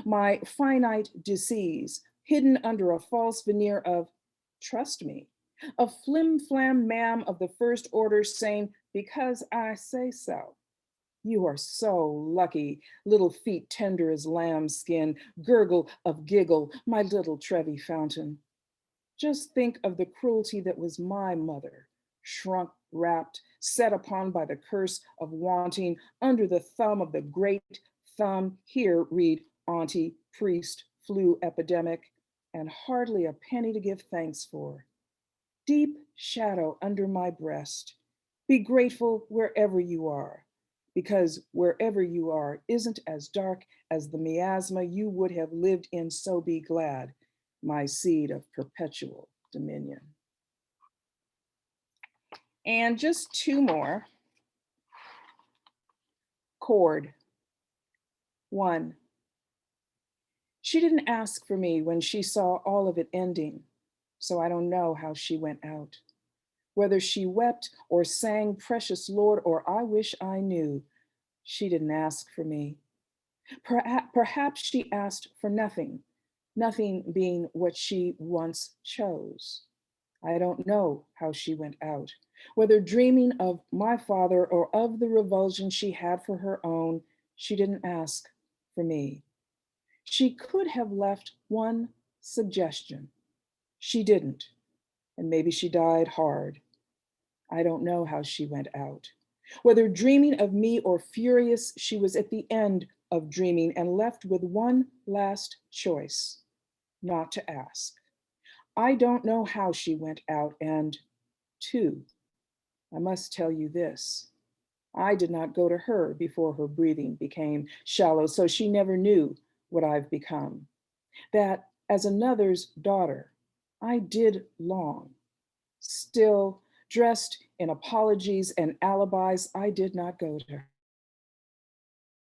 my finite disease hidden under a false veneer of trust me, a flim-flam ma'am of the first order saying, because I say so. You are so lucky, little feet tender as lamb skin, gurgle of giggle, my little Trevi fountain. Just think of the cruelty that was my mother, shrunk, wrapped, set upon by the curse of wanting, under the thumb of the great thumb, here read auntie, priest, flu epidemic, and hardly a penny to give thanks for. Deep shadow under my breast. Be grateful wherever you are, because wherever you are isn't as dark as the miasma you would have lived in, so be glad, my seed of perpetual dominion. And just two more. Chord. 1. She didn't ask for me when she saw all of it ending, so I don't know how she went out. Whether she wept or sang Precious Lord or I wish I knew, she didn't ask for me. Perhaps she asked for nothing, nothing being what she once chose. I don't know how she went out, whether dreaming of my father or of the revulsion she had for her own, she didn't ask for me. She could have left one suggestion. She didn't, and maybe she died hard. I don't know how she went out. Whether dreaming of me or furious, she was at the end of dreaming and left with one last choice, not to ask. I don't know how she went out, and 2, I must tell you this. I did not go to her before her breathing became shallow, so she never knew what I've become. That as another's daughter, I did long. Still, dressed in apologies and alibis, I did not go to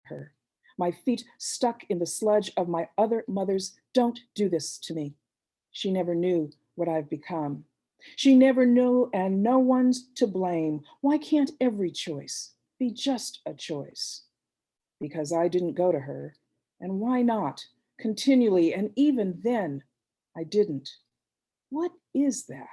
her. My feet stuck in the sludge of my other mother's, don't do this to me. She never knew what I've become. She never knew, and no one's to blame. Why can't every choice be just a choice? Because I didn't go to her, and why not? continually, and even then, I didn't. What is that?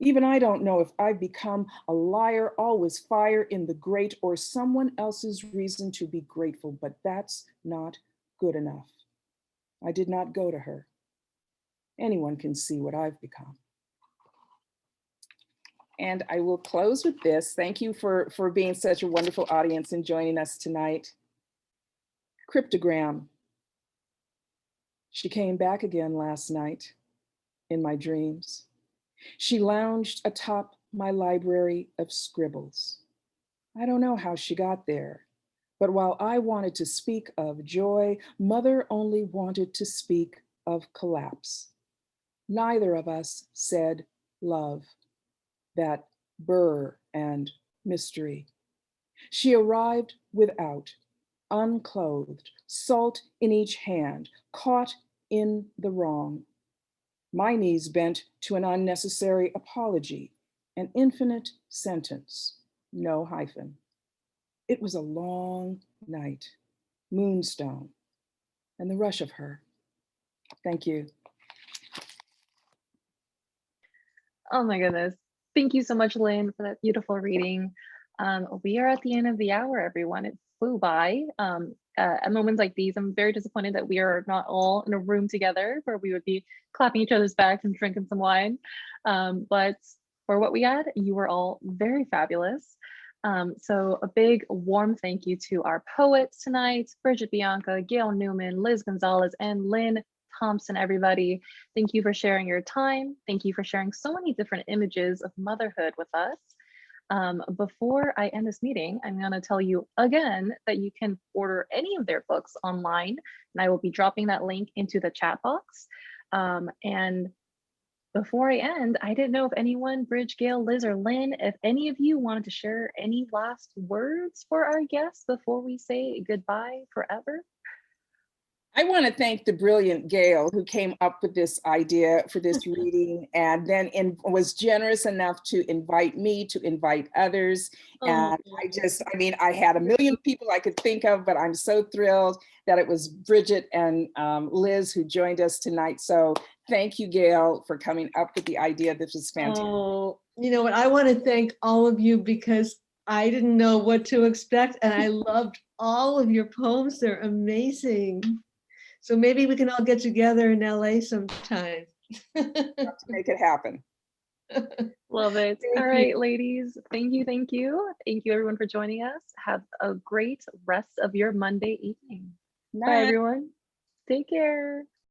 Even I don't know if I've become a liar, always fire in the grate, or someone else's reason to be grateful, but that's not good enough. I did not go to her. Anyone can see what I've become. And I will close with this. Thank you for being such a wonderful audience and joining us tonight. Cryptogram. She came back again last night in my dreams. She lounged atop my library of scribbles. I don't know how she got there, but while I wanted to speak of joy, Mother only wanted to speak of collapse. Neither of us said love, that burr and mystery. She arrived without, unclothed, salt in each hand, caught in the wrong. My knees bent to an unnecessary apology, an infinite sentence, no hyphen. It was a long night, moonstone, and the rush of her. Thank you. Oh my goodness. Thank you so much, Lynn, for that beautiful reading. We are at the end of the hour, everyone. It flew by. At moments like these, I'm very disappointed that we are not all in a room together where we would be clapping each other's backs and drinking some wine. But for what we had, you were all very fabulous. So a big warm thank you to our poets tonight, Bridgette Bianca, Gail Newman, Liz Gonzalez, and Lynne Thompson, everybody. Thank you for sharing your time. Thank you for sharing so many different images of motherhood with us. Before I end this meeting, I'm going to tell you again that you can order any of their books online, and I will be dropping that link into the chat box. And before I end, I didn't know if anyone, Bridge, Gail, Liz, or Lynn, if any of you wanted to share any last words for our guests before we say goodbye forever. I want to thank the brilliant Gail who came up with this idea for this reading and then was generous enough to invite me, to invite others. And I had a million people I could think of, but I'm so thrilled that it was Bridgette and Liz who joined us tonight. So thank you, Gail, for coming up with the idea. This was fantastic. Oh, you know what? I want to thank all of you because I didn't know what to expect and I loved all of your poems. They're amazing. So maybe we can all get together in LA sometime. To make it happen. Love it. All right, ladies. Thank you. Thank you. Thank you, everyone, for joining us. Have a great rest of your Monday evening. Bye, everyone. Take care.